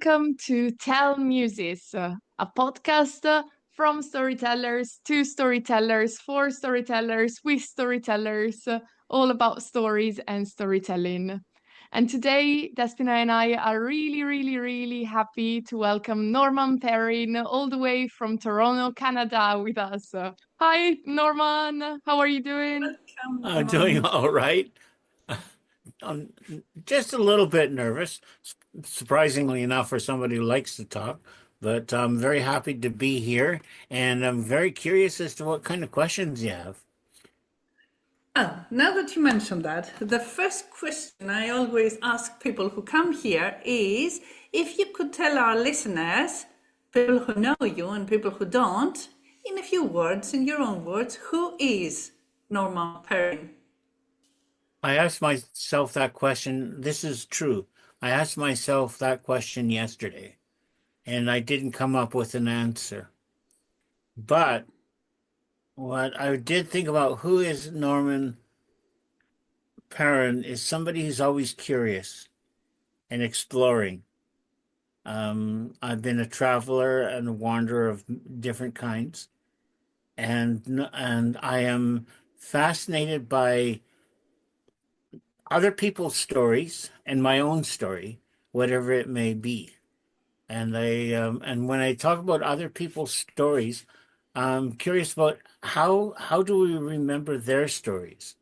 welcome to Tell Muses, a podcast from storytellers to storytellers, for storytellers, with storytellers, all about stories and storytelling. And today, Despina and I are really happy to welcome Norman Perrin all the way from Toronto, Canada with us. Hi, Norman. How are you doing? Welcome, I'm doing Norman. all right. I'm just a little bit nervous, surprisingly enough, for somebody who likes to talk, but I'm very happy to be here, and I'm very curious as to what kind of questions you have. Oh, now that you mentioned that, the first question I always ask people who come here is if you could tell our listeners, people who know you and people who don't, in a few words, in your own words, who is Norman Perrin? I asked myself that question. This is true. I asked myself that question yesterday, and I didn't come up with an answer. But what I did think about who is Norman Perrin is somebody who's always curious and exploring. I've been a traveler and a wanderer of different kinds, and I am fascinated by other people's stories and my own story, whatever it may be. And when I talk about other people's stories, I'm curious about how do we remember their stories?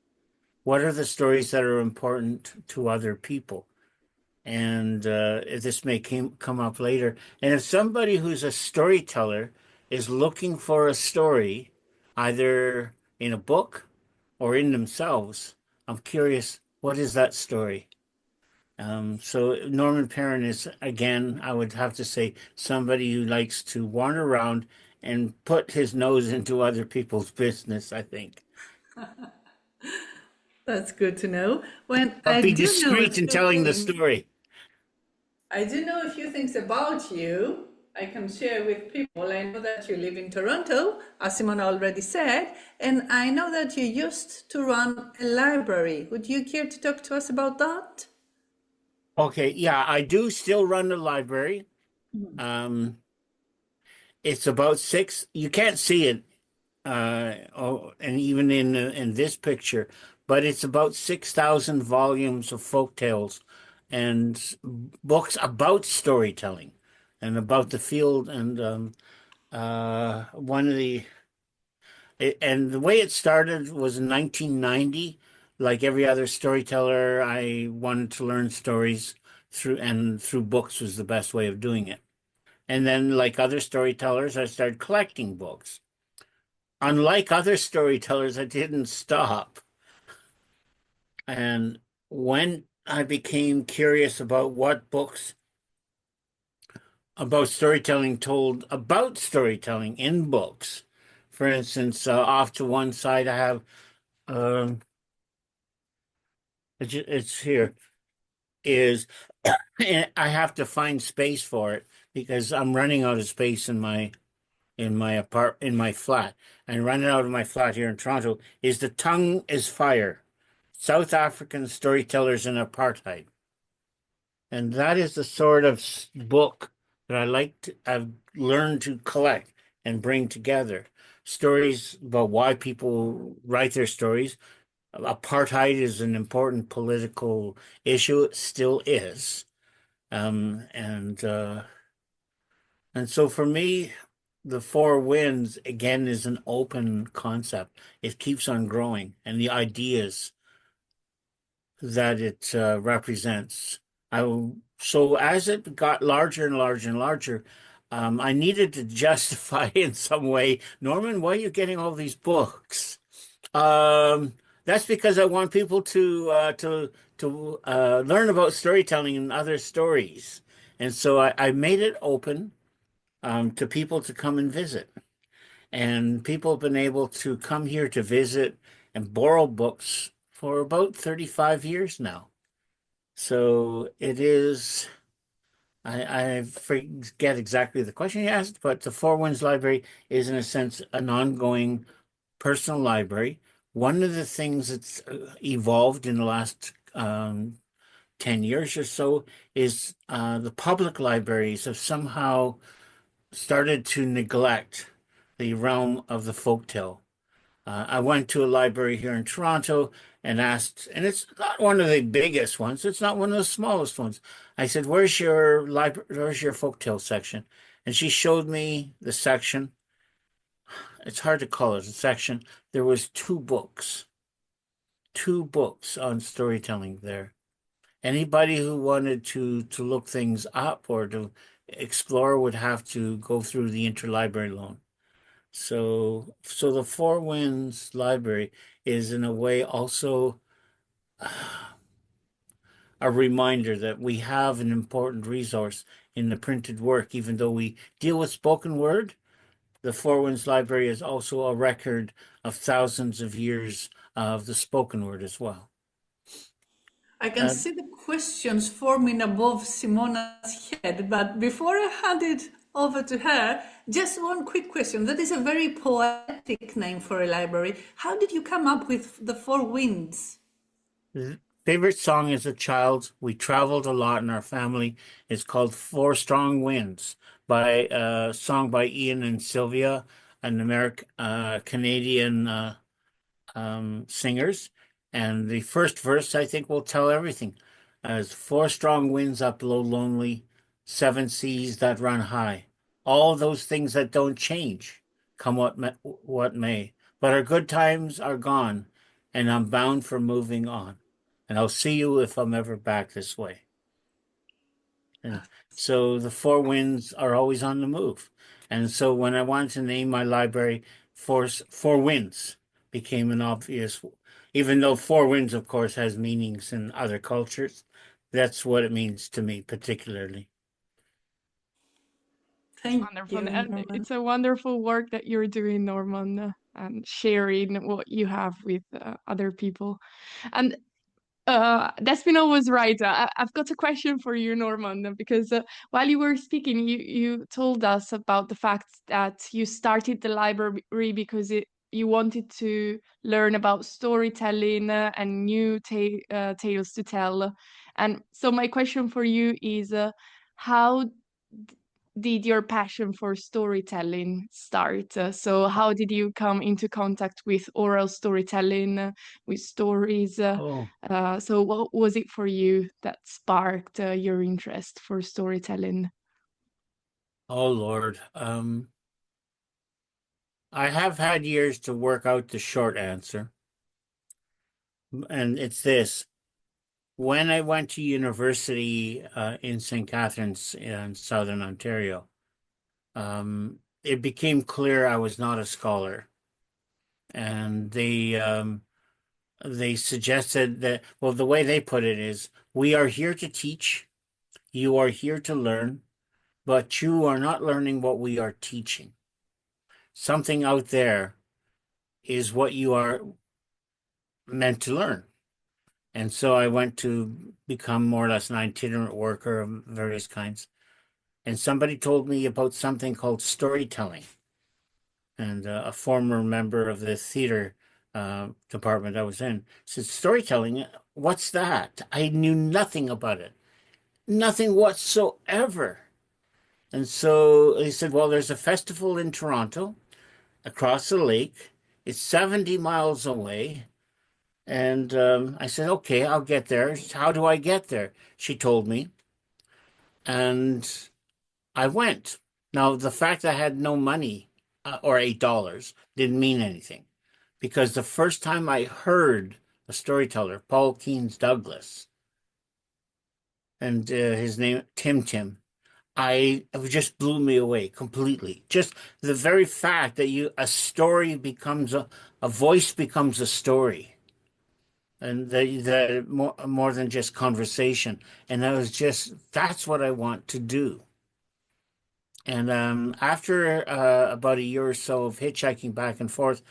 What are the stories that are important to other people? And this may come up later. And if somebody who's a storyteller is looking for a story, either in a book or in themselves, I'm curious, what is that story? So Norman Perrin is, again, I would have to say, somebody who likes to wander around and put his nose into other people's business, I think. That's good to know. When But I be do know a discreet in few telling the things, story. I do know a few things about you. I can share with people. I know that you live in Toronto, as Simon already said, and I know that you used to run a library. Would you care to talk to us about that? Okay, yeah, I do still run the library. Um, it's about six. You can't see it, and even in this picture, but it's about 6,000 volumes of folk tales and books about storytelling and about the field. And one of the and the way it started was in 1990. Like every other storyteller, I wanted to learn stories through books was the best way of doing it. And then, like other storytellers, I started collecting books. Unlike other storytellers, I didn't stop. And when I became curious about what books about storytelling told about storytelling in books, for instance, off to one side, I have um, it's here is and I have to find space for it because I'm running out of space in my flat. And running out of my flat here in Toronto is The Tongue is Fire, South African Storytellers in Apartheid. And that is the sort of book that I've learned to collect and bring together. Stories about why people write their stories. Apartheid is an important political issue. It still is. Um, and uh, and so for me, the four winds again is an open concept. It keeps on growing, and the ideas that it represents. So as it got larger and larger and larger, I needed to justify in some way, Norman, why are you getting all these books? Um, that's because I want people to learn about storytelling and other stories, and so I made it open to people to come and visit. And people have been able to come here to visit and borrow books for about 35 years now. So it is, I forget exactly the question you asked, but the Four Winds Library is, in a sense, an ongoing personal library. One of the things that's evolved in the last 10 years or so is the public libraries have somehow started to neglect the realm of the folktale. I went to a library here in Toronto and asked, and it's not one of the biggest ones, it's not one of the smallest ones. I said, "Where's your library? Where's your folktale section?" And she showed me the section. It's hard to call it a section. There was two books on storytelling there. Anybody who wanted to look things up or to explore would have to go through the interlibrary loan. So the Four Winds Library is in a way also a reminder that we have an important resource in the printed work. Even though we deal with spoken word, the Four Winds Library is also a record of thousands of years of the spoken word as well. I can see the questions forming above Simona's head, but before I hand it over to her, just one quick question. That is a very poetic name for a library. How did you come up with the Four Winds? Favorite song as a child, we traveled a lot in our family. It's called Four Strong Winds by a song by Ian and Sylvia, an American Canadian singers. And the first verse, I think, will tell everything. As four strong winds up blow lonely, seven seas that run high. All those things that don't change, come what may. But our good times are gone, and I'm bound for moving on. And I'll see you if I'm ever back this way. And so the four winds are always on the move. And so when I wanted to name my library, Four Winds became an obvious, even though Four Winds, of course, has meanings in other cultures. That's what it means to me, particularly. Thank Wonderful. you, And Norman. it's a wonderful work that you're doing, Norman, and sharing what you have with other people. And Despina was right. I've got a question for you, Norman, because while you were speaking, you told us about the fact that you started the library because you wanted to learn about storytelling and new tales to tell. And so my question for you is, how did your passion for storytelling start? So how did you come into contact with oral storytelling, with stories? Oh, So what was it for you that sparked your interest for storytelling? oh Lord. I have had years to work out the short answer, and it's this. When I went to university in St. Catharines in Southern Ontario, it became clear I was not a scholar. And they suggested that, well, the way they put it is, we are here to teach, you are here to learn, but you are not learning what we are teaching. Something out there is what you are meant to learn. And so I went to become more or less an itinerant worker of various kinds. And somebody told me about something called storytelling. And a former member of the theater department I was in said, "Storytelling, what's that?" I knew nothing about it, nothing whatsoever. And so he said, "Well, there's a festival in Toronto across the lake. It's 70 miles away." And I said, "Okay, I'll get there. How do I get there?" She told me. And I went. Now, the fact I had no money or $8 didn't mean anything because the first time I heard a storyteller, Paul Keynes Douglas, and his name, Tim, it just blew me away completely. Just the very fact that a story becomes a voice becomes a story. And the more than just conversation. And that's what I want to do. And after about a year or so of hitchhiking back and forth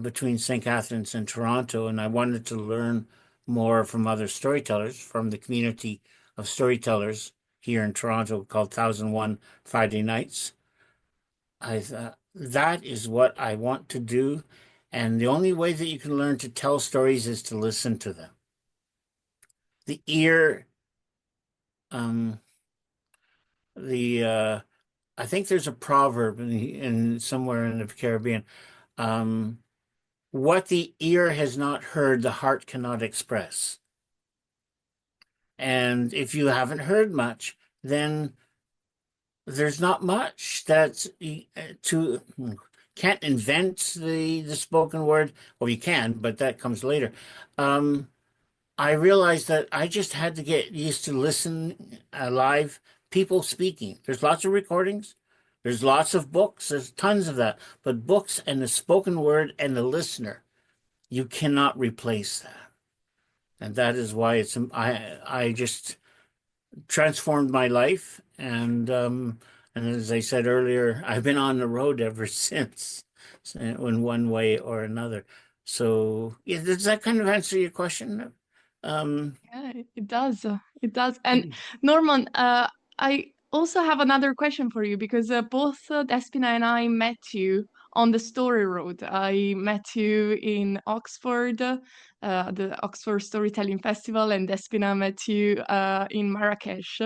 between St. Catharines and Toronto, and I wanted to learn more from other storytellers from the community of storytellers here in Toronto called 1001 Friday Nights, I thought that is what I want to do. And the only way that you can learn to tell stories is to listen to them. The ear um, the I think there's a proverb in somewhere in the Caribbean. Um, what the ear has not heard, the heart cannot express. And if you haven't heard much, then there's not much that's to can't invent the spoken word. Well, you can, but that comes later. Um, I realized that I just had to get used to listen live people speaking. There's lots of recordings. There's lots of books. There's tons of that. But books and the spoken word and the listener, you cannot replace that. And that is why I just transformed my life. And as I said earlier, I've been on the road ever since, in one way or another. So yeah, does that kind of answer your question? Yeah, it does. It does. And Norman, I also have another question for you because both Despina and I met you on the Story Road. I met you in Oxford, the Oxford Storytelling Festival, and Despina met you in Marrakesh.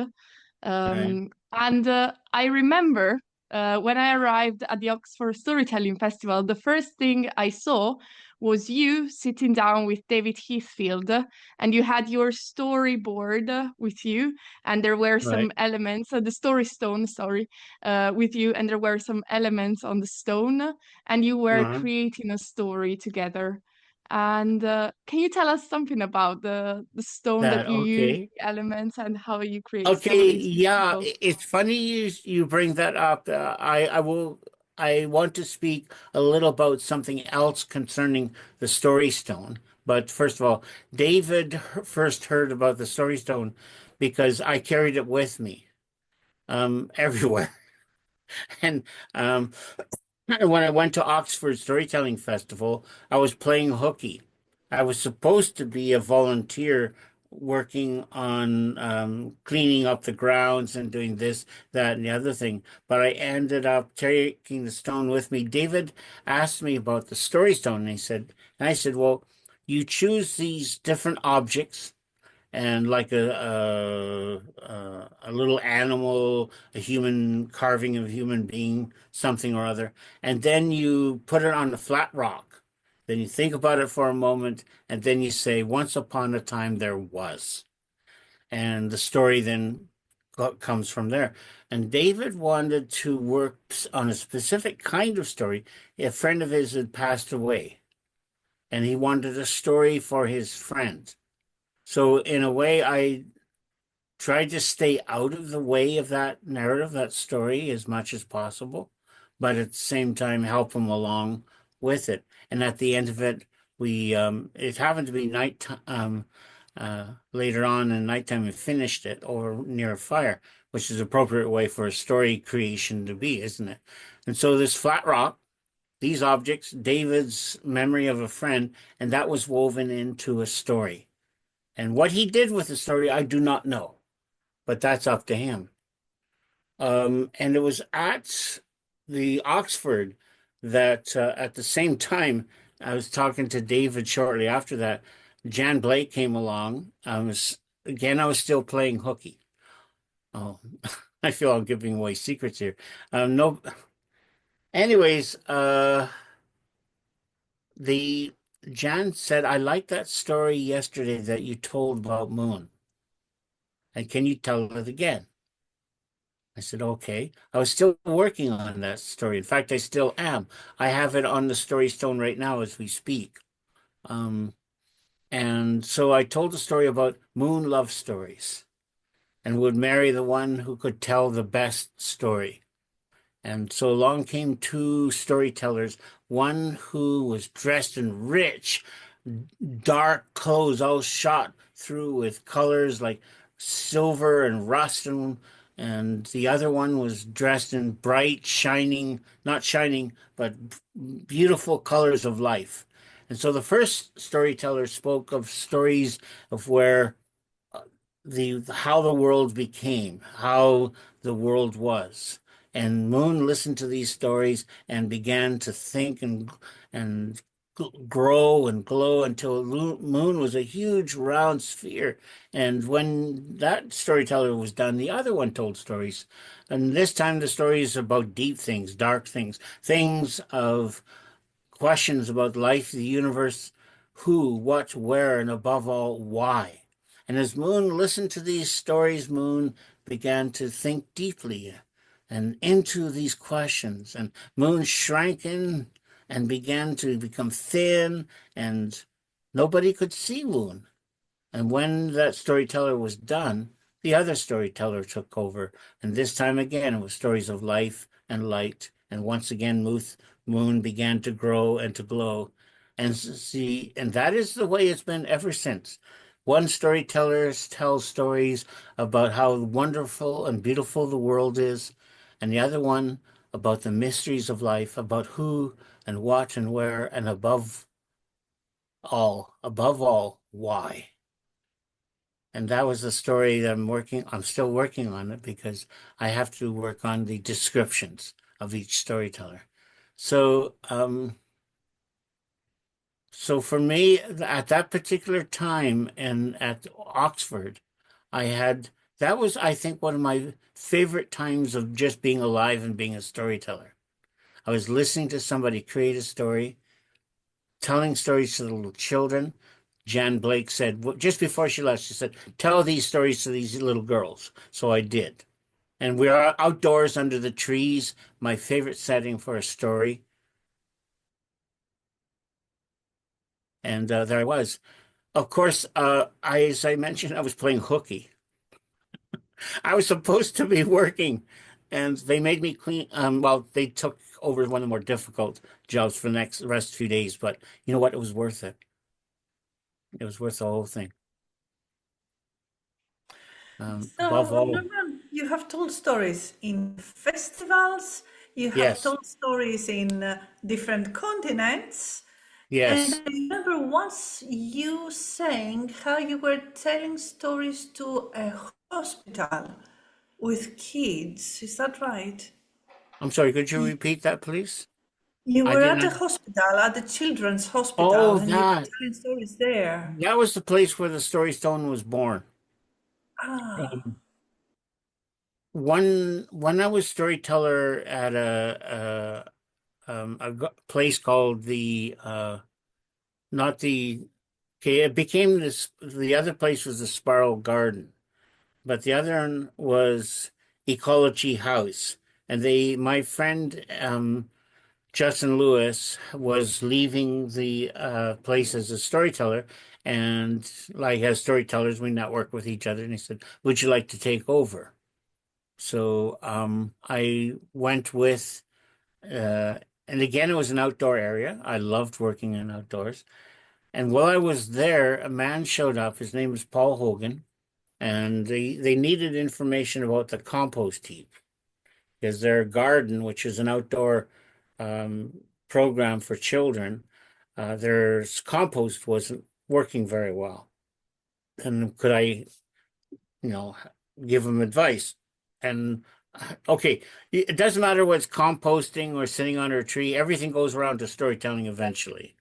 Right. And I remember when I arrived at the Oxford Storytelling Festival, the first thing I saw was you sitting down with David Heathfield, and you had your storyboard with you, and there were some Right. elements, the story stone, sorry, with you, and there were some elements on the stone, and you were Uh-huh. creating a story together. And can you tell us something about the stone that That you use, okay. the elements, and how you create Okay, stories with yeah, people? it's funny you bring that up. I want to speak a little about something else concerning the Story Stone. But first of all, David first heard about the Story Stone because I carried it with me everywhere. And um, when I went to Oxford Storytelling Festival, I was playing hooky. I was supposed to be a volunteer working on cleaning up the grounds and doing this, that, and the other thing. But I ended up taking the stone with me. David asked me about the story stone, and I said, well, you choose these different objects and like a little animal, a human carving of a human being, something or other, and then you put it on a flat rock. Then you think about it for a moment, and then you say, "Once upon a time there was," and the story then comes from there. And David wanted to work on a specific kind of story. A friend of his had passed away, and he wanted a story for his friend. So in a way, I try to stay out of the way of that narrative, that story, as much as possible, but at the same time help them along with it. And at the end of it, we it happened to be night later on in nighttime. We finished it over near a fire, which is appropriate way for a story creation to be, isn't it? And so this flat rock, these objects, David's memory of a friend, and that was woven into a story. And what he did with the story, I do not know, but that's up to him. And it was at the Oxford that at the same time I was talking to David shortly after that. Jan Blake came along. I was still playing hooky. Oh, I feel I'm giving away secrets here. No, anyways, the Jan said, I liked that story yesterday that you told about Moon. And can you tell it again? I said, okay. I was still working on that story. In fact, I still am. I have it on the story stone right now as we speak. Um, and so I told a story about moon love stories and would marry the one who could tell the best story. And so along came two storytellers, one who was dressed in rich, dark clothes, all shot through with colors like silver and rust, and the other one was dressed in bright, shining, not shining, but beautiful colors of life. And so the first storyteller spoke of stories of where the how the world became, how the world was. And Moon listened to these stories and began to think and grow and glow until the moon was a huge round sphere. And when that storyteller was done, the other one told stories. And this time the story is about deep things, dark things, things of questions about life, the universe, who, what, where, and above all, why. And as Moon listened to these stories, Moon began to think deeply and into these questions. And Moon shrank in and began to become thin, and nobody could see Moon. And when that storyteller was done, the other storyteller took over. And this time again, it was stories of life and light. And once again, Moon began to grow and to glow. And see, and that is the way it's been ever since. One storyteller tells stories about how wonderful and beautiful the world is, and the other one about the mysteries of life, about who and what and where, and above all, why. And that was the story that I'm still working on it because I have to work on the descriptions of each storyteller. So, so for me, at that particular time and at Oxford, that was, I think, one of my favorite times of just being alive and being a storyteller. I was listening to somebody create a story, telling stories to the little children. Jan Blake said, just before she left, she said, tell these stories to these little girls. So I did. And we are outdoors under the trees, my favorite setting for a story. And there I was. Of course, as I mentioned, I was playing hooky. I was supposed to be working, and they made me clean. Well, they took over one of the more difficult jobs for the rest few days, but you know what? It was worth it. It was worth the whole thing. Above So, all, remember, you have told stories in festivals, you have yes, told stories in different continents. And yes. I remember once you saying how you were telling stories to a hospital with kids. Is that right? I'm sorry, could you Y- repeat that, please? You I were at a didn't. hospital, at the children's hospital, Oh, and you were telling stories there. that was the place where the Story Stone was born. Ah, Um, when I was storyteller at a place called not the okay, it became the other place was the Spiral Garden, but the other one was Ecology House. And my friend Justin Lewis was leaving the place as a storyteller. And like as storytellers, we network with each other. And he said, would you like to take over? So I went with, uh, and again, it was an outdoor area. I loved working in outdoors. And while I was there, a man showed up. His name was Paul Hogan. And they needed information about the compost heap because their garden, which is an outdoor program for children, their compost wasn't working very well. And could I, you know, give them advice? And okay, it doesn't matter what's composting or sitting under a tree, everything goes around to storytelling eventually.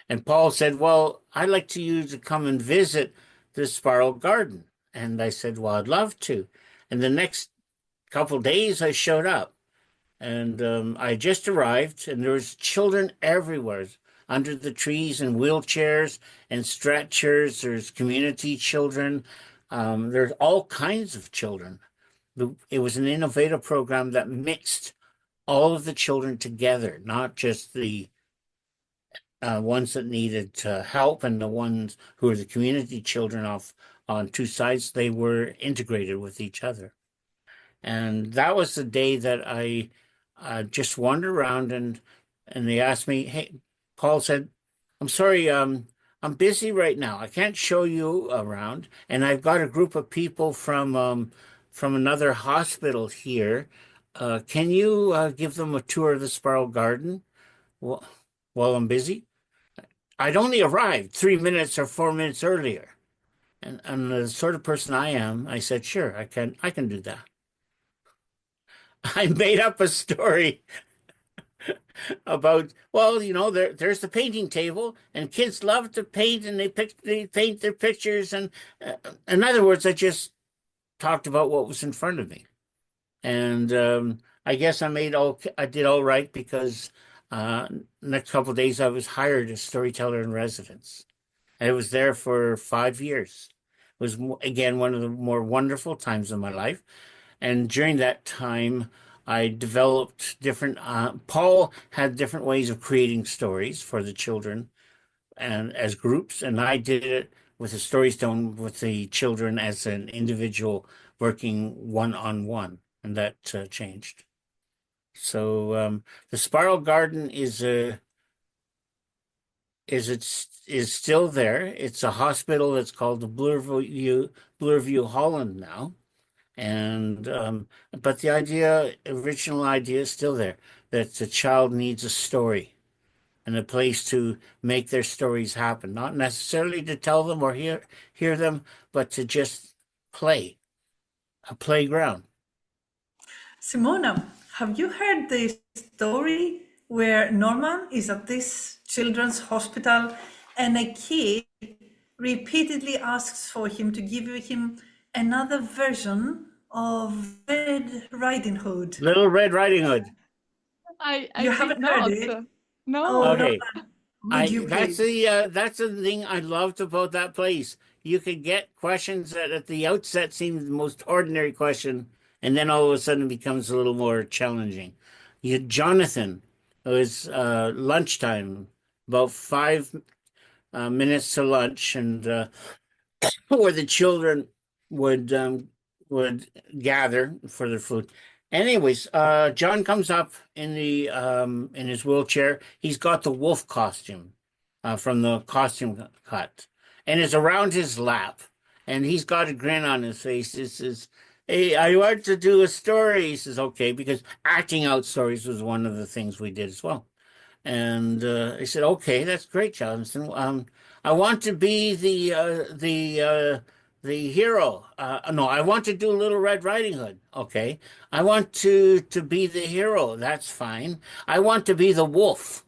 And Paul said, well, I'd like you to come and visit the spiral garden. And I said, well, I'd love to. And the next couple days I showed up. And I just arrived, and there was children everywhere under the trees and wheelchairs and stretchers. There's community children. There's all kinds of children. It was an innovative program that mixed all of the children together, not just the ones that needed help and the ones who were the community children off on two sides. They were integrated with each other. And that was the day that I just wandered around and they asked me, hey, Paul said, I'm sorry, I'm busy right now. I can't show you around. And I've got a group of people from another hospital here. Can you give them a tour of the Spiral Garden while, while I'm busy? I'd only arrived 3 minutes or 4 minutes earlier. And the sort of person I am, I said, sure, I can do that. I made up a story about, well, there's the painting table, and kids love to paint, and they paint their pictures, and in other words, I just talked about what was in front of me. And I guess I did all right because next couple of days I was hired as storyteller in residence. I was there for 5 years. It was again one of the more wonderful times of my life. And during that time, I developed different. Paul had different ways of creating stories for the children and as groups, and I did it with a story stone with the children as an individual working one on one, and that changed. So the Spiral Garden is still there. It's a hospital that's called the Bloorview Holland now, and but the original idea is still there, that the child needs a story and a place to make their stories happen, not necessarily to tell them or hear them, but to just play, a playground. Simona, have you heard the story where Norman is at this children's hospital and a kid repeatedly asks for him to give him another version of Red Riding Hood? Little Red Riding Hood. I You did haven't not. heard it? No. Oh, Okay. Norman, would you That's please? the thing I loved about that place. You could get questions that at the outset seemed the most ordinary question, and then all of a sudden becomes a little more challenging. Jonathan, it was lunchtime, about 5 minutes to lunch, and where the children would gather for their food. Anyways, John comes up in his wheelchair. He's got the wolf costume from the costume cut, and it's around his lap, and he's got a grin on his face. He says, "Hey, I want to do a story." He says, "Okay," because acting out stories was one of the things we did as well. And I said, "Okay, that's great, Jonathan. I want to be the hero. No, I want to do Little Red Riding Hood. Okay, I want to be the hero. That's fine. I want to be the wolf.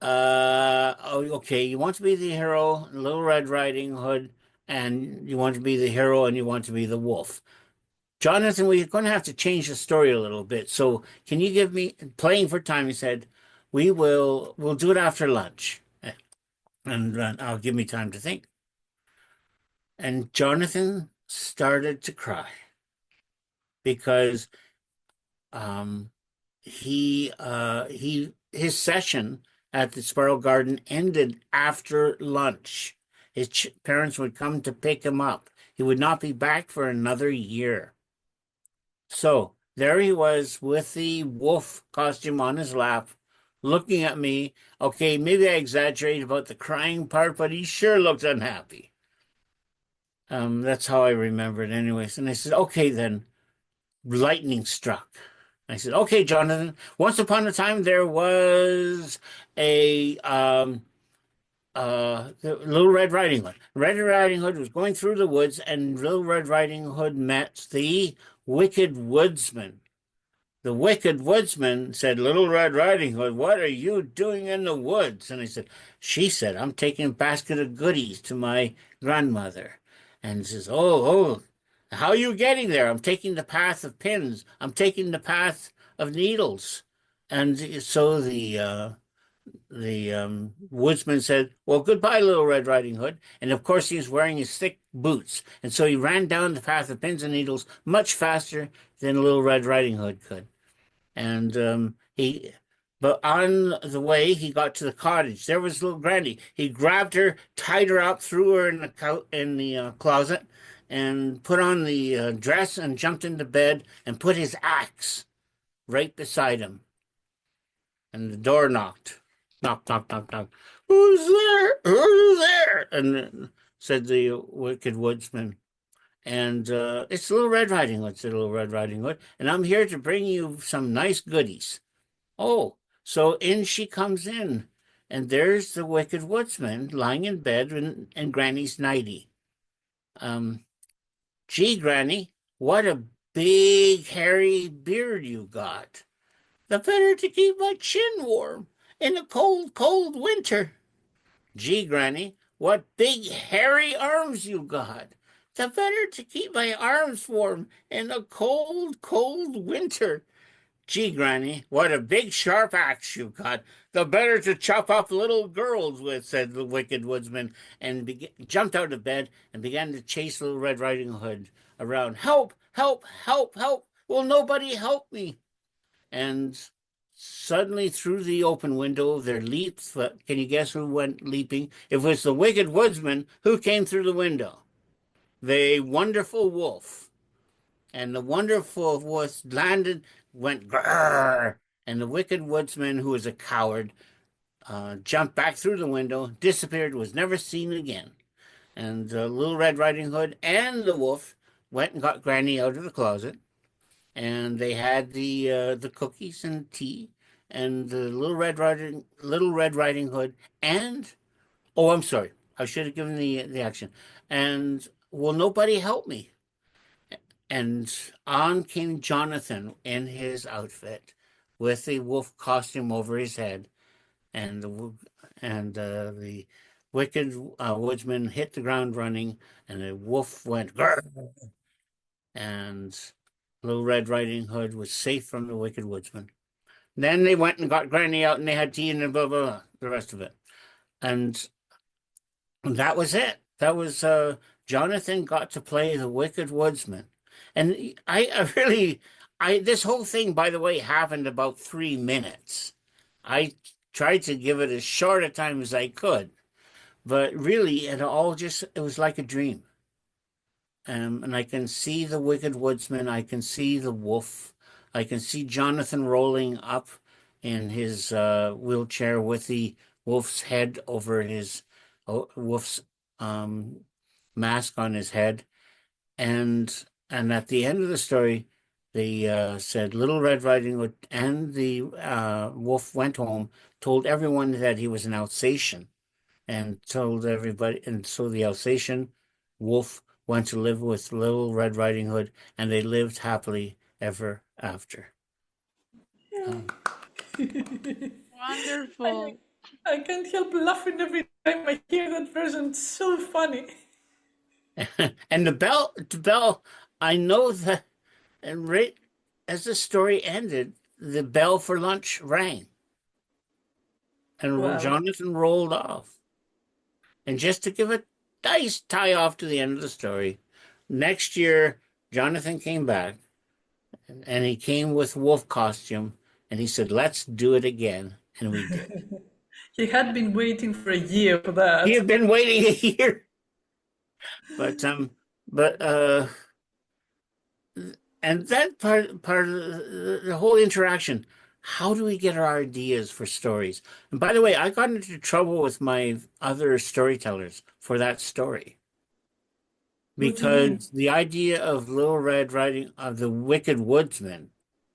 Oh, okay. You want to be the hero, Little Red Riding Hood, and you want to be the hero, and you want to be the wolf. Jonathan, we're going to have to change the story a little bit. So can you give me playing for time?" He said, we'll do it after lunch, and I'll give me time to think." And Jonathan started to cry because um, his session at the Spiral Garden ended after lunch. His parents would come to pick him up. He would not be back for another year. So there he was with the wolf costume on his lap, looking at me. Okay, maybe I exaggerate about the crying part, but he sure looked unhappy. That's how I remember it anyways. And I said, "Okay, then." Lightning struck. I said, "Okay, Jonathan, once upon a time there was a the Little Red Riding Hood. Red Riding Hood was going through the woods, and Little Red Riding Hood met the Wicked Woodsman. The Wicked Woodsman said, 'Little Red Riding Hood, what are you doing in the woods?' And I said, 'She said, I'm taking a basket of goodies to my grandmother.' And he says, 'Oh, how are you getting there?' 'I'm taking the path of pins. I'm taking the path of needles.' And so the woodsman said, 'Well, goodbye, Little Red Riding Hood.' And of course, he was wearing his thick boots. And so he ran down the path of pins and needles much faster than Little Red Riding Hood could. And but on the way, he got to the cottage. There was little Granny. He grabbed her, tied her up, threw her in the closet, and put on the dress and jumped into bed and put his axe right beside him. And the door knocked. Knock, knock, knock, knock. "Who's there? Who's there?" And said the Wicked Woodsman. And it's Little Red Riding Hood, said Little Red Riding Hood, and I'm here to bring you some nice goodies. Oh, so in she comes in, and there's the Wicked Woodsman lying in bed in Granny's nightie. "Gee, Granny, what a big hairy beard you got." The better to keep my chin warm in a cold, cold winter. Gee, Granny, what big hairy arms you got. The better to keep my arms warm in a cold, cold winter. Gee, Granny, what a big sharp axe you've got. The better to chop up little girls with, said the Wicked Woodsman, and jumped out of bed and began to chase Little Red Riding Hood around. Help! Help! Help! Help! Will nobody help me? And suddenly through the open window there leaped, can you guess who went leaping? It was the Wicked Woodsman who came through the window. The wonderful wolf. And the wonderful wolf landed, went grrr, and the Wicked Woodsman, who was a coward, jumped back through the window, disappeared, was never seen again. And Little Red Riding Hood and the wolf went and got Granny out of the closet, and they had the cookies and tea, and the Little Red Riding Hood, and oh, I'm sorry, I should have given the action. And will nobody help me? And on came Jonathan in his outfit, with the wolf costume over his head, and the Wicked Woodsman hit the ground running, and the wolf went grrr, and Little Red Riding Hood was safe from the Wicked Woodsman. Then they went and got Granny out, and they had tea and blah, blah, blah, the rest of it. And that was it. That was Jonathan got to play the Wicked Woodsman. And I really, this whole thing, by the way, happened about 3 minutes. I tried to give it as short a time as I could, but really, it was like a dream. And I can see the Wicked Woodsman. I can see the wolf. I can see Jonathan rolling up in his wheelchair with the wolf's head over his wolf's mask on his head. And at the end of the story, they said Little Red Riding Hood and the wolf went home, told everyone that he was an Alsatian, and told everybody. And so the Alsatian wolf went to live with Little Red Riding Hood, and they lived happily ever after. Wonderful. I can't help laughing every time I hear that version. It's so funny. And the bell, I know that, and right as the story ended, the bell for lunch rang, and Wow. Jonathan rolled off. And just to give a nice tie off to the end of the story, next year Jonathan came back, and he came with wolf costume, and he said, "Let's do it again," and we did. He had been waiting for a year for that. He had been waiting a year, but but and that part of the whole interaction. How do we get our ideas for stories? And by the way, I got into trouble with my other storytellers for that story. What do you mean? Because the idea of Little Red Riding of the Wicked Woodsman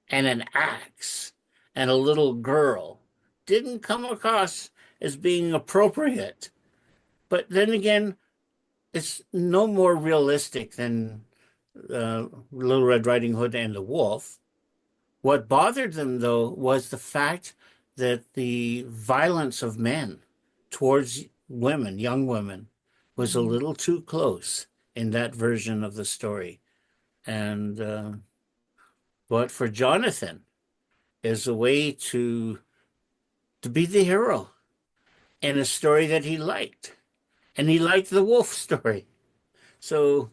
and an axe and a little girl didn't come across as being appropriate. But then again, it's no more realistic than Little Red Riding Hood and the Wolf. What bothered them, though, was the fact that the violence of men towards women, young women, was a little too close in that version of the story. And but for Jonathan, is a way to be the hero in a story that he liked, and he liked the wolf story. So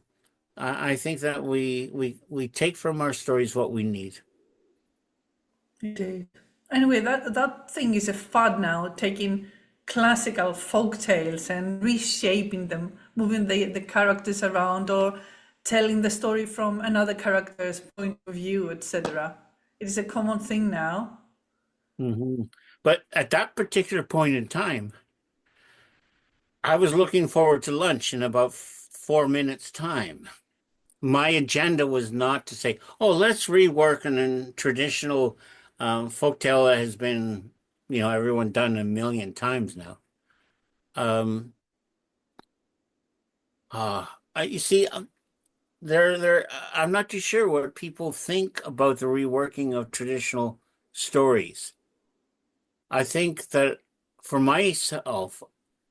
I think that we take from our stories what we need. Indeed. Anyway, that thing is a fad now, taking classical folk tales and reshaping them, moving the characters around or telling the story from another character's point of view, etc. It is a common thing now. Mm-hmm. But at that particular point in time, I was looking forward to lunch in about 4 minutes' time. My agenda was not to say, "Oh, let's rework an traditional folktale that has been, everyone done a million times now." Um, you see, I'm not too sure what people think about the reworking of traditional stories. I think that for myself,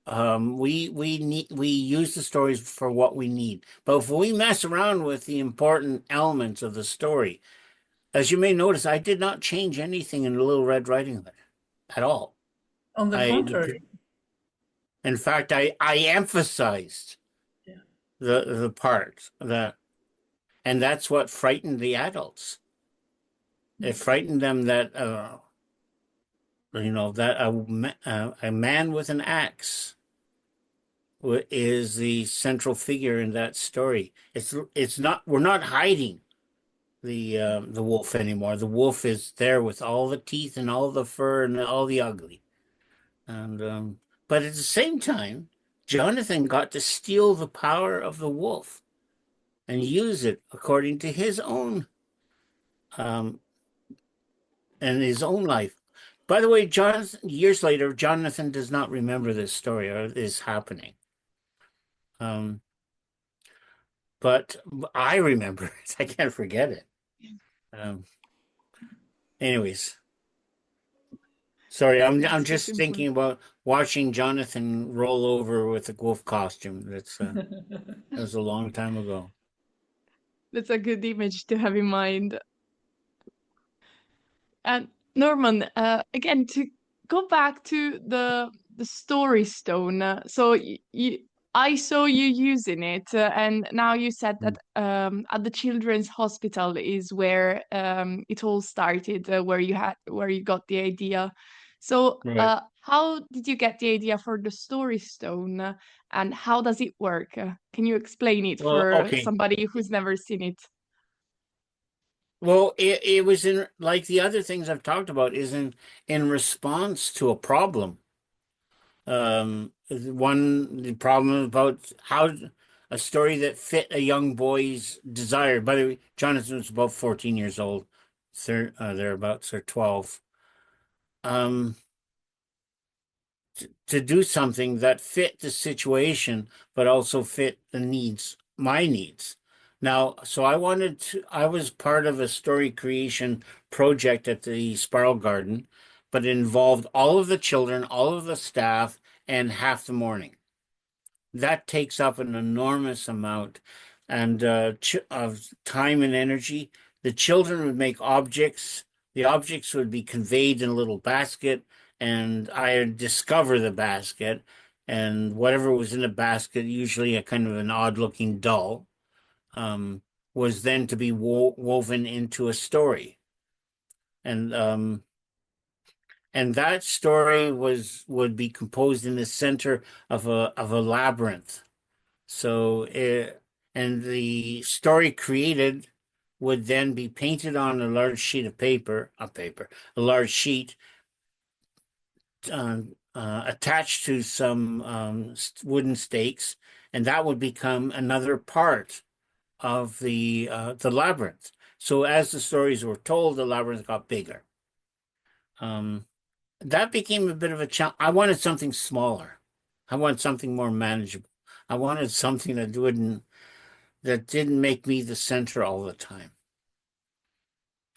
we use the stories for what we need. But if we mess around with the important elements of the story, as you may notice, I did not change anything in Little Red Riding Hood at all. On the I, contrary. in fact, I emphasized Yeah. the part that, and that's what frightened the adults. It frightened them that that a man with an axe is the central figure in that story. It's not, we're not hiding the wolf anymore. The wolf is there with all the teeth and all the fur and all the ugly. And but at the same time, Jonathan got to steal the power of the wolf and use it according to his own um and his own life. By the way, Jonathan, years later, Jonathan does not remember this story or this happening. Um, but I remember it. I can't forget it. Um, anyways, sorry, I'm That's just super. thinking about watching Jonathan roll over with a wolf costume. That was a long time ago. That's a good image to have in mind. And Norman, again, to go back to the story stone. So I saw you using it, and now you said that at the children's hospital is where it all started, where you got the idea. So, Right. how did you get the idea for the story stone, and how does it work? Can you explain it Well, for okay. somebody who's never seen it? Well, it was in, like the other things I've talked about, is in response to a problem. The problem about how a story that fit a young boy's desire. By the way, Jonathan was about 14 years old, thereabouts, or 12. Um, to do something that fit the situation, but also fit the needs, my needs. Now, so I was part of a story creation project at the Sparrow Garden, but it involved all of the children, all of the staff, and half the morning. That takes up an enormous amount and of time and energy. The children would make objects. The objects would be conveyed in a little basket, and I would discover the basket, and whatever was in the basket, usually a kind of an odd-looking doll, um, was then to be woven into a story. And that story would be composed in the center of a labyrinth. So, and the story created would then be painted on a large sheet of paper, a large sheet, attached to some wooden stakes, and that would become another part of the labyrinth. So as the stories were told, the labyrinth got bigger. Um, that became a bit of a challenge. I wanted something smaller. I wanted something more manageable. I wanted something that didn't make me the center all the time.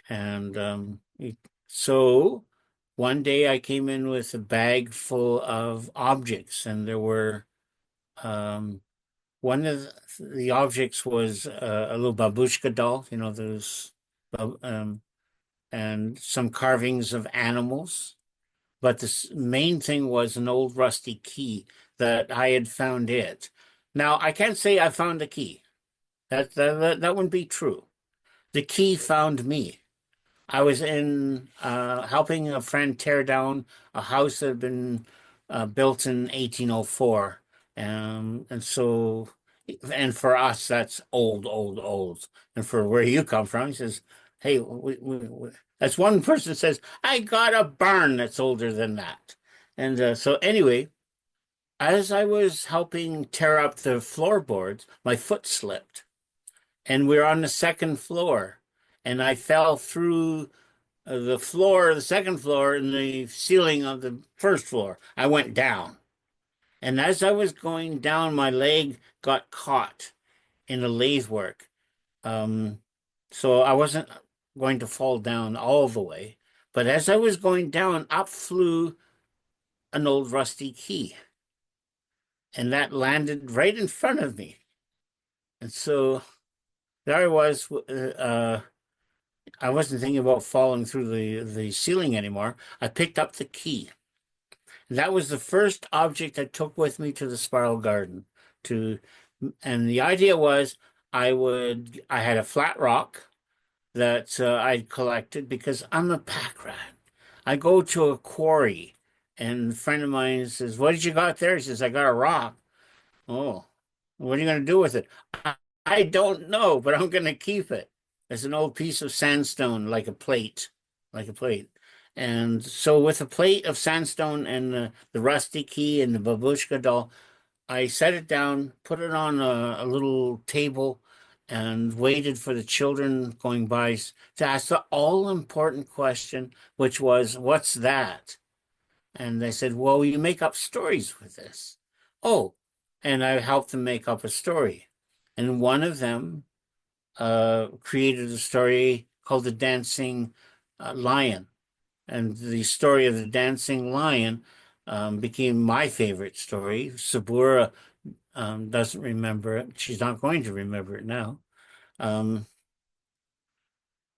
And so one day I came in with a bag full of objects, and there were one of the objects was a little babushka doll, those, and some carvings of animals. But the main thing was an old rusty key that I had found it. Now, I can't say I found the key. That wouldn't be true. The key found me. I was in helping a friend tear down a house that had been built in 1804. And so, and for us, that's old, old, old. And for where you come from, he says, hey, that's one person says, I got a barn that's older than that. And so anyway, as I was helping tear up the floorboards, my foot slipped and we are on the second floor. And I fell through the floor, the second floor, and the ceiling of the first floor. I went down. And as I was going down, my leg got caught in the lathe work. Um, so I wasn't going to fall down all the way, But as I was going down, up flew an old rusty key, and that landed right in front of me. And so there I was. I wasn't thinking about falling through the ceiling anymore. I picked up the key. That was the first object I took with me to the spiral garden. To, and the idea was I had a flat rock that I'd collected because I'm a pack rat. I go to a quarry, and a friend of mine says, "What did you got there?" He says, "I got a rock." Oh, what are you going to do with it? I don't know, but I'm going to keep it. It's an old piece of sandstone, like a plate, like a plate. And so, with a plate of sandstone and the rusty key and the babushka doll, I set it down, put it on a little table, and waited for the children going by to ask the all-important question, which was, "What's that?" And they said, "Well, you make up stories with this." Oh, and I helped them make up a story. And one of them created a story called The Dancing Lion. And the story of the dancing lion became my favorite story. Sabura doesn't remember it. She's not going to remember it now. Um,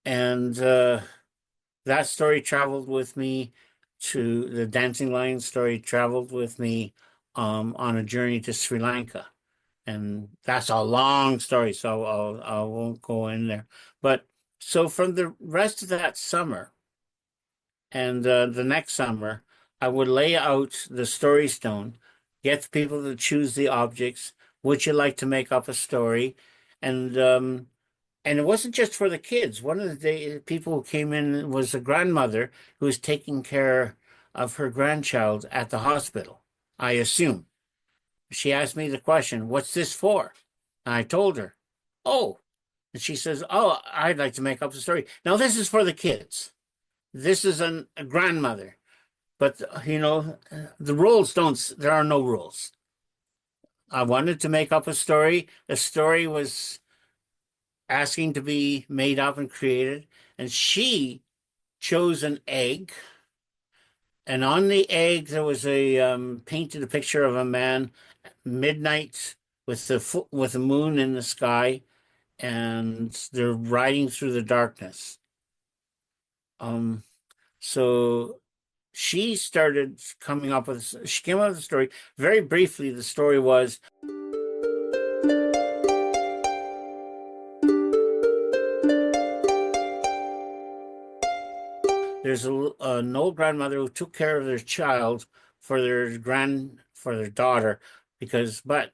and that story traveled with me to the dancing lion story traveled with me on a journey to Sri Lanka. And that's a long story, so I won't go in there. But so from the rest of that summer and the next summer, I would lay out the story stone, get people to choose the objects. Would you like to make up a story? And it wasn't just for the kids. One of the people who came in was a grandmother who was taking care of her grandchild at the hospital, I assume. She asked me the question, "What's this for?" And I told her, "Oh." And she says, "Oh, I'd like to make up a story." Now, this is for the kids. This is a grandmother. But, the rules don't, there are no rules. I wanted to make up a story. The story was asking to be made up and created. And she chose an egg. And on the egg, there was painted a picture of a man, midnight with the moon in the sky, and they're riding through the darkness. Um, so she came up with a story. Very briefly, the story was there's an old grandmother who took care of their child for their daughter, but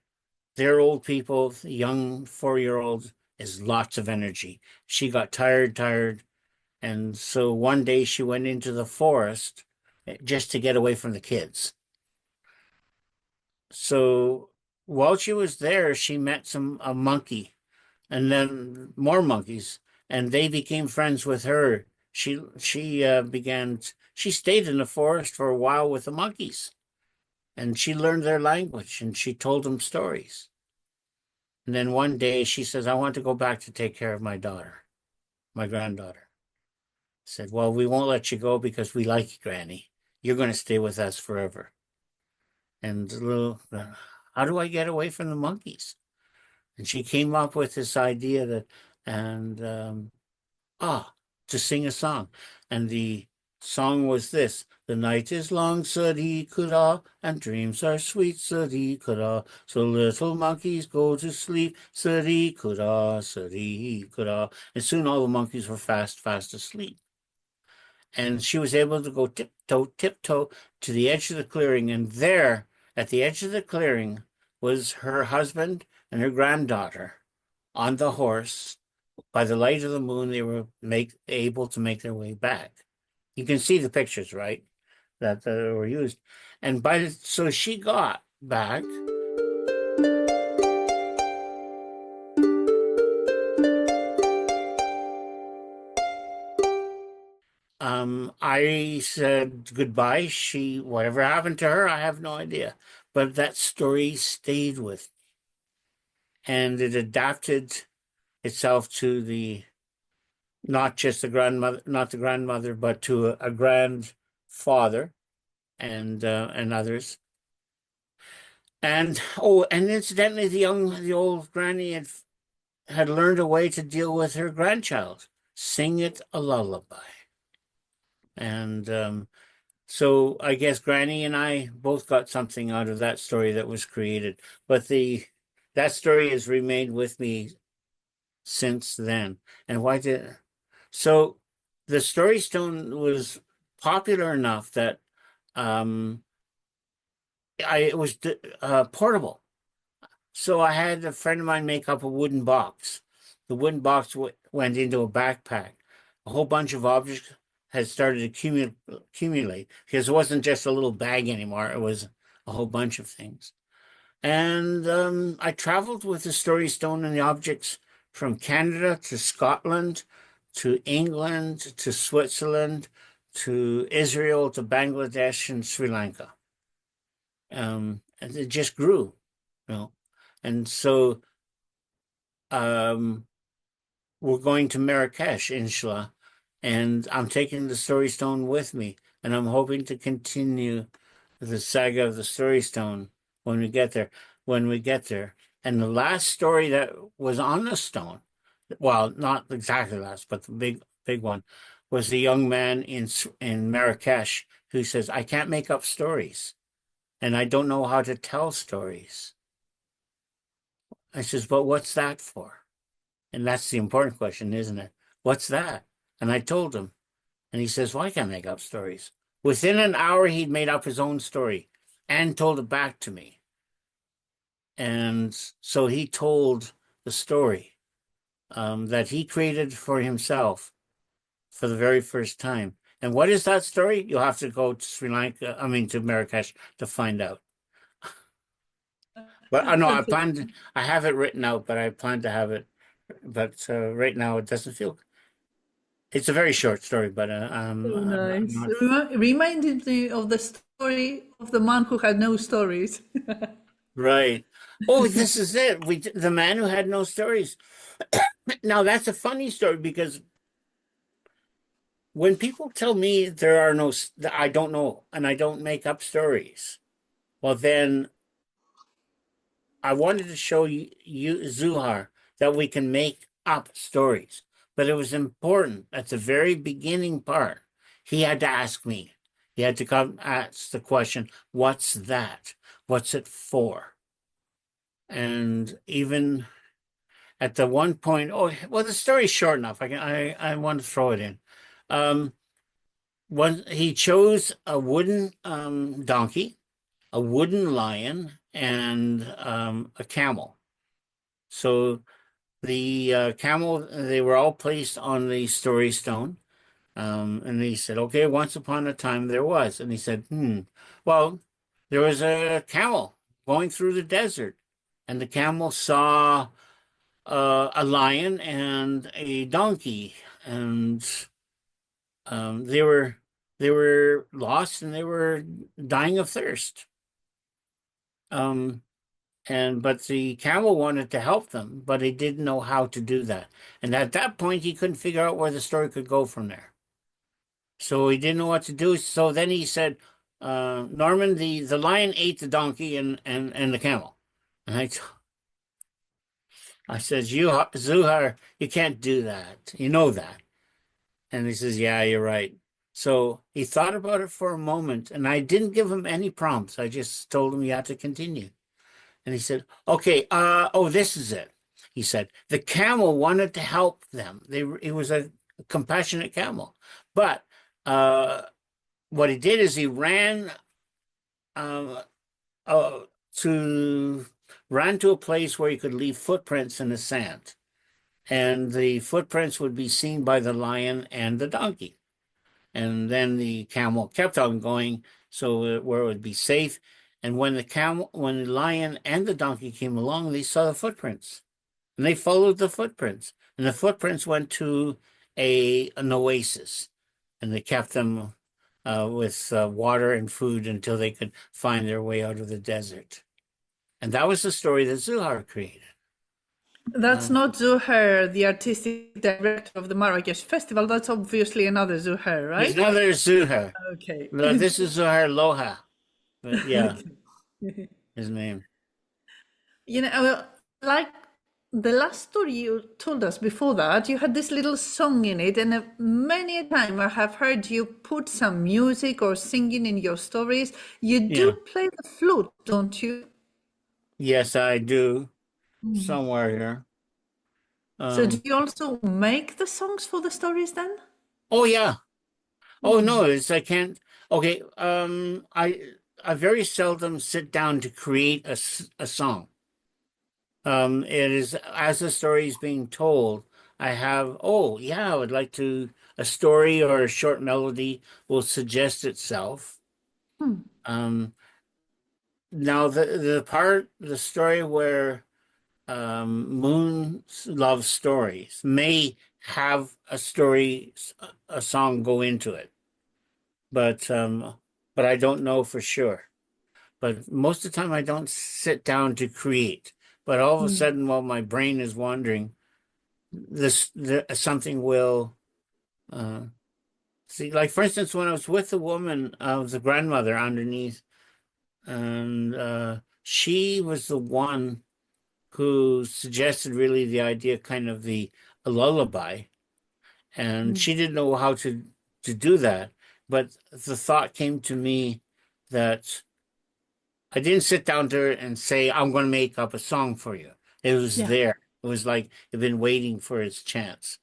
they're old people, young 4-year-old is lots of energy. She got tired, and so one day she went into the forest just to get away from the kids. So while she was there, she met a monkey and then more monkeys, and they became friends with her. She stayed in the forest for a while with the monkeys, and she learned their language, and she told them stories. And then one day she says, "I want to go back to take care of my daughter, my granddaughter." I said, "Well, we won't let you go because we like you, Granny. You're going to stay with us forever." And how do I get away from the monkeys? And she came up with this idea and ah, to sing a song. And the song was this: "The night is long, Sadi-Kura, and dreams are sweet, Sadi-Kura. So little monkeys go to sleep, Sadi-Kura, Sadi-Kura." And soon all the monkeys were fast asleep. And she was able to go tiptoe to the edge of the clearing. And there, at the edge of the clearing, was her husband and her granddaughter on the horse. By the light of the moon, they were able to make their way back. You can see the pictures, right? That were used. And so she got back. I said goodbye. Whatever happened to her, I have no idea. But that story stayed with me, and it adapted itself to not just the grandmother, not the grandmother, but to a grandfather and others. And and incidentally, the old granny had learned a way to deal with her grandchild, sing it a lullaby. And so I guess Granny and I both got something out of that story that was created. But that story has remained with me since then. And why did so the Story Stone was popular enough that it was portable. So I had a friend of mine make up a wooden box. The wooden box went into a backpack. A whole bunch of objects had started to accumulate because it wasn't just a little bag anymore. It was a whole bunch of things. And I traveled with the Story Stone and the objects from Canada to Scotland to England to Switzerland to Israel to Bangladesh and Sri Lanka. And it just grew, you know. And so we're going to Marrakesh, inshallah, and I'm taking the Story Stone with me, and I'm hoping to continue the saga of the Story Stone when we get there. When we get there, and the last story that was on the stone, well, not exactly last, but the big one, was the young man in Marrakesh who says, "I can't make up stories, and I don't know how to tell stories." I says, "But what's that for?" And that's the important question, isn't it? What's that? And I told him, and he says, "Well, I can't make up stories." Within an hour, he'd made up his own story and told it back to me. And so he told the story that he created for himself for the very first time. And what is that story? You'll have to go to to Marrakesh to find out. But I know I have it written out, but I plan to have it. But right now it doesn't feel. It's a very short story, but So I'm nice. not Reminded me of the story of the man who had no stories. right. Oh, this is it. The man who had no stories. Now that's a funny story because when people tell me there are no, I don't know, and I don't make up stories. Well, then I wanted to show you, Zuhar, that we can make up stories. But it was important at the very beginning part. He had to ask me. He had to come ask the question, "What's that? What's it for?" And even at the one point, oh well, the story's short enough. I want to throw it in. Um, he chose a wooden donkey, a wooden lion, and a camel. So the camel, they were all placed on the Story Stone. And he said, "Okay, once upon a time there was." And he said, well, there was a camel going through the desert, and the camel saw a lion and a donkey, and they were lost and they were dying of thirst. Um, but the camel wanted to help them, but he didn't know how to do that. And at that point, he couldn't figure out where the story could go from there. So he didn't know what to do. So then he said, Norman, the lion ate the donkey and the camel. And I says, Zuhar, you can't do that. You know that. And he says, "Yeah, you're right." So he thought about it for a moment, and I didn't give him any prompts. I just told him he had to continue. And he said, "Okay, this is it." He said, "The camel wanted to help them. He was a compassionate camel. But what he did is he uh, uh, to ran to a place where he could leave footprints in the sand. And the footprints would be seen by the lion and the donkey. And then the camel kept on going where it would be safe. And when the lion and the donkey came along, they saw the footprints, and they followed the footprints, and the footprints went to an oasis, and they kept them with water and food until they could find their way out of the desert. And that was the story that Zuhar created. That's not Zuhair, the artistic director of the Marrakesh Festival. That's obviously another Zuhair, There's right? another Zuhair. Okay. No, this is Zuhair Loha. But yeah, Okay. his name. Like the last story you told us before that, you had this little song in it, and many a time I have heard you put some music or singing in your stories. You do Yeah. play the flute, don't you? Yes, I do. Mm. Somewhere here. So do Um, you also make the songs for the stories then? oh yeah. Oh Mm. no, it's I can't. Okay. I very seldom sit down to create a song. It is as the story is being told, I have, oh yeah, I would like to, a story or a short melody will suggest itself. Hmm. Um, Now the story where Moon loves stories may have a story, a song go into it, but but I don't know for sure. But most of the time, I don't sit down to create. But all of a Hmm. sudden, while my brain is wandering, something will uh, see. Like for instance, when I was with the woman, the grandmother underneath, and she was the one who suggested really the idea, kind of the a lullaby, and Hmm. she didn't know how to do that. But the thought came to me that I didn't sit down there and say, I'm going to make up a song for you. It was Yeah. there. It was like it'd been waiting for its chance.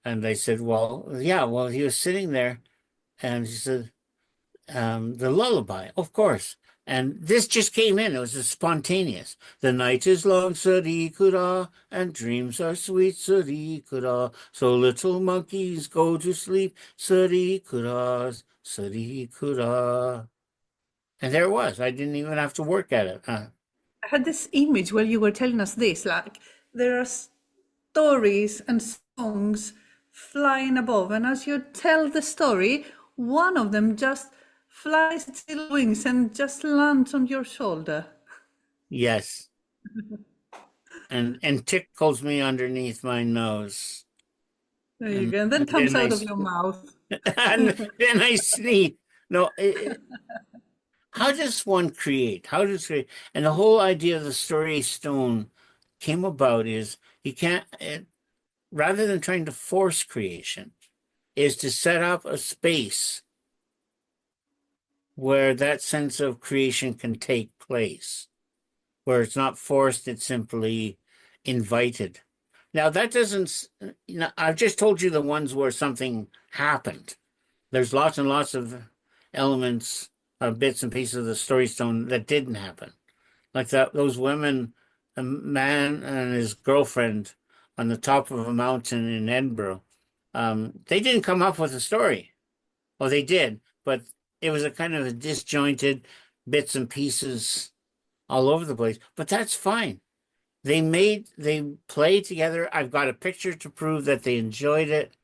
And I said, well, yeah, well, he was sitting there and he said, the lullaby, of course. And this just came in. It was a spontaneous. The night is long, Sarikura, and dreams are sweet, Sarikura. So little monkeys go to sleep, Sarikura, Sarikura. And there it was. I didn't even have to work at it. I had this image where you were telling us this, like there are stories and songs flying above, and as you tell the story, one of them just flies its little wings and just lands on your shoulder. Yes. And tickles me underneath my nose. There you And, go. And then and comes then out of your mouth. and then I sneeze. No, how does one create? How does create? And the whole idea of the story stone came about is you can't, rather than trying to force creation, is to set up a space where that sense of creation can take place, where it's not forced, it's simply invited. Now, that doesn't, I've just told you the ones where something happened. There's lots and lots of elements, bits and pieces of the story stone that didn't happen. Like that, those women, a man and his girlfriend on the top of a mountain in Edinburgh, they didn't come up with a story. Well, they did, but it was a kind of a disjointed bits and pieces all over the place. But that's fine. They played together. I've got a picture to prove that they enjoyed it.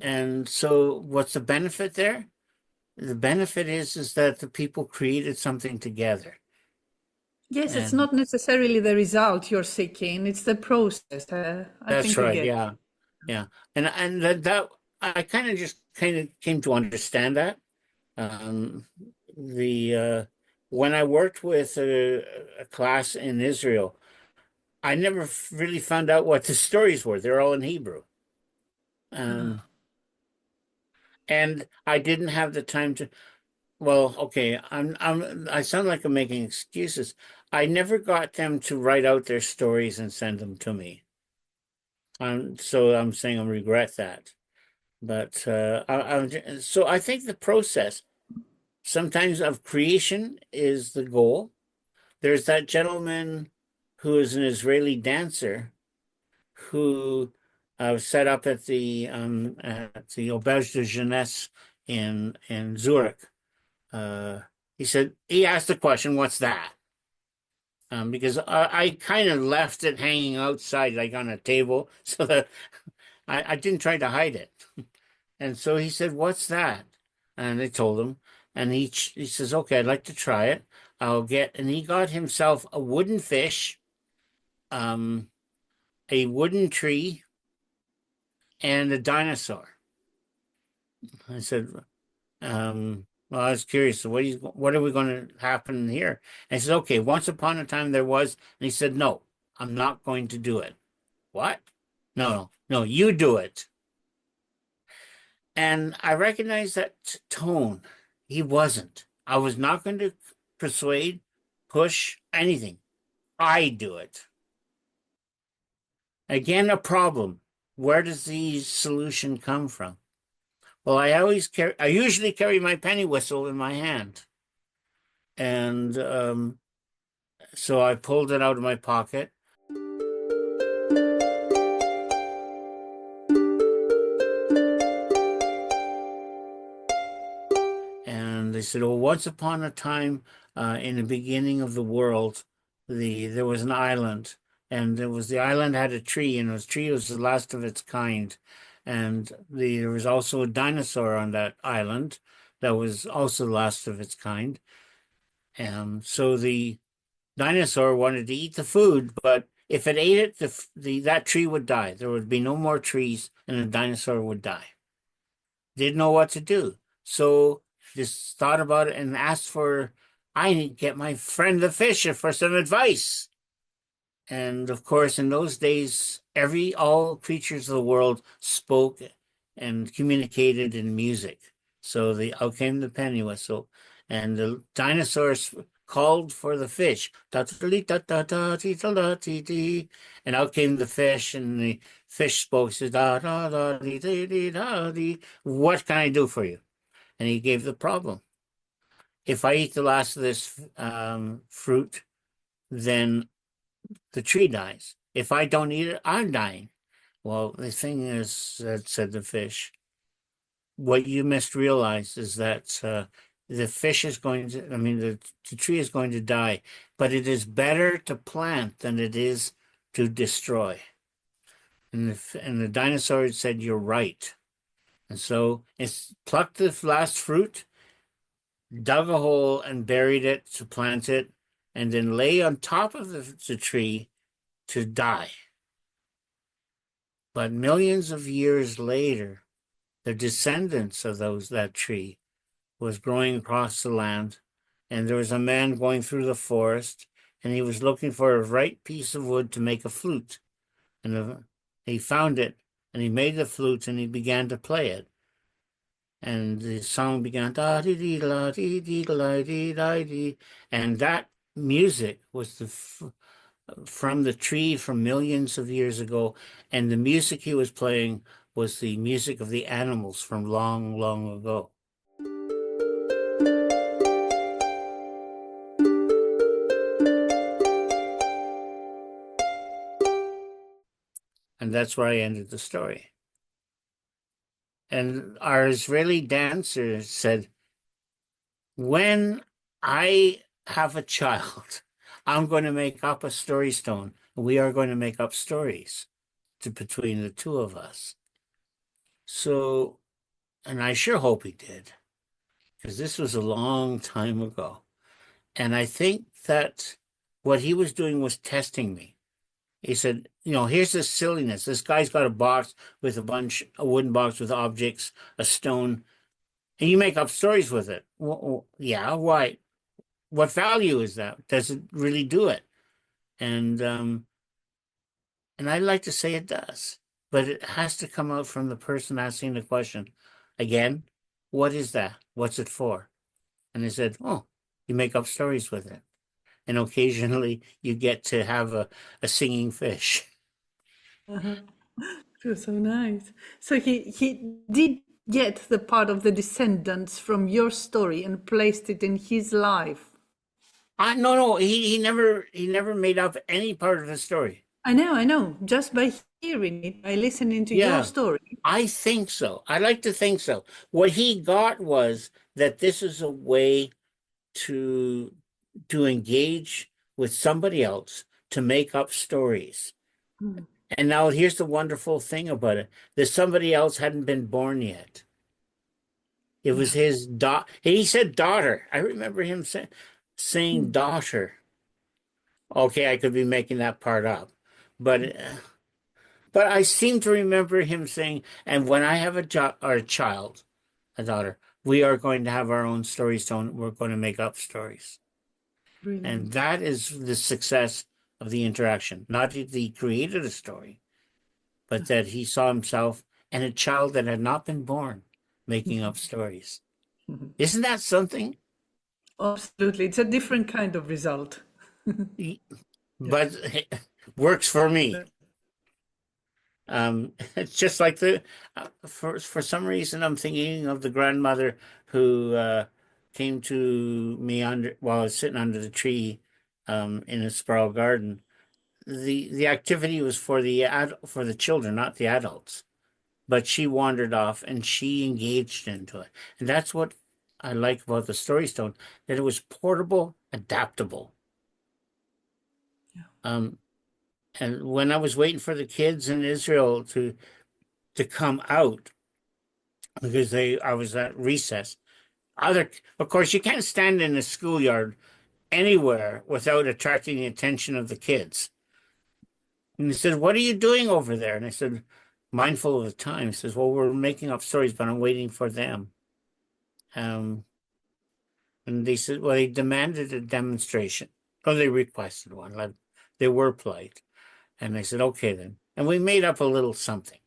And so what's the benefit there? The benefit is that the people created something together. Yes, it's And not necessarily the result you're seeking, it's the process. I that's think I right. get. Yeah. Yeah. And that I kind of came to understand that. Um, the When I worked with a class in Israel, I never really found out what the stories were. They're all in Hebrew. Um, and I didn't have the time to, well, okay, I sound like I'm making excuses. I never got them to write out their stories and send them to me. So I'm saying I regret that. But so I think the process sometimes of creation is the goal. There's that gentleman who is an Israeli dancer who set up at the Auberge de Jeunesse in Zurich. He said he asked the question, "What's that?" Because I kind of left it hanging outside, like on a table, so that I didn't try to hide it. And so he said, "What's that?" And I told him, and he says, "Okay, I'd like to try it. I'll get." And he got himself a wooden fish, um, a wooden tree, and a dinosaur. I said, well, I was curious. So what are we going to happen here? And I said, okay, once upon a time there was. And he said, no, I'm not going to do it. What? No, no, you do it. And I recognized that tone. He wasn't. I was not going to persuade, push, anything. I do it. Again, a problem. Where does the solution come from? Well, I usually carry my penny whistle in my hand. And so I pulled it out of my pocket. And they said, well, once upon a time, in the beginning of the world, there was an island, and the island had a tree, and the tree was the last of its kind. And there was also a dinosaur on that island that was also the last of its kind. And so the dinosaur wanted to eat the food, but if it ate it, that tree would die. There would be no more trees, and the dinosaur would die. Didn't know what to do. So just thought about it and asked I need to get my friend the fish for some advice. And of course, in those days, all creatures of the world spoke and communicated in music. So out came the penny whistle, and the dinosaurs called for the fish. And out came the fish, and the fish spoke, says, da, da, da, dee, dee, dee, da, dee. What can I do for you? And he gave the problem. If I eat the last of this fruit, then the tree dies. If I don't eat it, I'm dying. Well, the thing is, said the fish, what you must realize is that the fish is going to, I mean, the tree is going to die, but it is better to plant than it is to destroy. And the dinosaur said, you're right. And so it's plucked the last fruit, dug a hole and buried it to plant it, and then lay on top of the tree to die. But millions of years later, the descendants of that tree was growing across the land, and there was a man going through the forest, and he was looking for a right piece of wood to make a flute. And he found it, and he made the flute, and he began to play it. And the song began, da dee dee la dee dee la dee da dee, and that music was from the tree from millions of years ago, and the music he was playing was the music of the animals from long, long ago. And that's where I ended the story. And our Israeli dancer said, when I have a child, I'm going to make up a story stone. We are going to make up stories between the two of us. So, and I sure hope he did, because this was a long time ago. And I think that what he was doing was testing me. He said, here's this silliness. This guy's got a box with a wooden box with objects, a stone, and you make up stories with it. Well, yeah, why? What value is that? Does it really do it? And I'd like to say it does, but it has to come out from the person asking the question. Again, what is that? What's it for? And they said, oh, you make up stories with it. And occasionally you get to have a singing fish. It was so nice. So he did get the part of the descendants from your story and placed it in his life. No, he never made up any part of the story. I know. Just by hearing it, by listening to your story. I think so. I like to think so. What he got was that this is a way to engage with somebody else, to make up stories. Mm. And now here's the wonderful thing about it. That somebody else hadn't been born yet. It was his daughter. He said daughter. I remember him saying daughter. Okay, I could be making that part up. But But I seem to remember him saying, and when I have a jo or a child, a daughter, we are going to have our own story stone. We're going to make up stories. And Brilliant. that is the success of the interaction. Not that he created a story, but that he saw himself and a child that had not been born making up stories. Isn't that something? Absolutely. It's a different kind of result. Yeah. But works for me. It's just like the for some reason I'm thinking of the grandmother who came to me under while I was sitting under the tree in a sproul garden. The activity was for for the children, not the adults. But she wandered off and she engaged into it. And that's what I like about the Story Stone, that it was portable, adaptable. Um, and when I was waiting for the kids in Israel to come out, because I was at recess. Of course, you can't stand in a schoolyard anywhere without attracting the attention of the kids. And he said, "What are you doing over there?" And I said, mindful of the time. He says, "Well, we're making up stories, but I'm waiting for them." Um, and they said, "Well, they demanded a demonstration, or they requested one. Like they were polite." And I said, "Okay, then." And we made up a little something,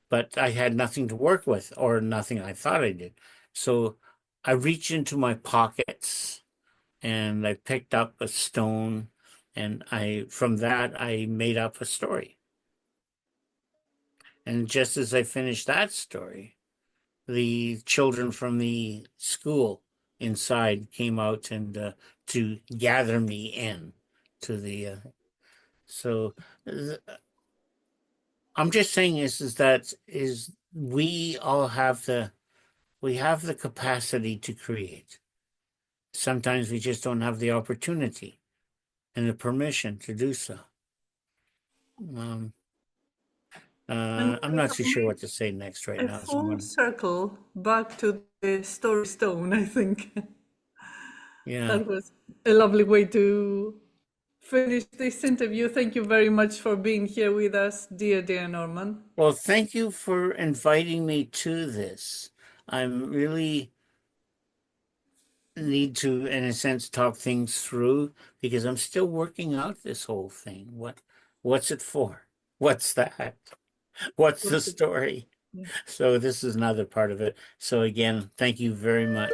but I had nothing to work with, or nothing I thought I did. So I reached into my pockets and I picked up a stone, and from that I made up a story. And just as I finished that story, the children from the school inside came out and to gather me in to the so th- I'm just saying is that is we all have the capacity to create. Sometimes we just don't have the opportunity and the permission to do so. Um, And I'm we not have too sure made what to say next right a now. full circle back to the story stone, I think. Yeah. That was a lovely way to finish this interview. Thank you very much for being here with us, dear Norman. Well, thank you for inviting me to this. I'm really need to, in a sense, talk things through because I'm still working out this whole thing. What's it for? What's that? What's the story? Yeah. So this is another part of it. So again, thank you very much.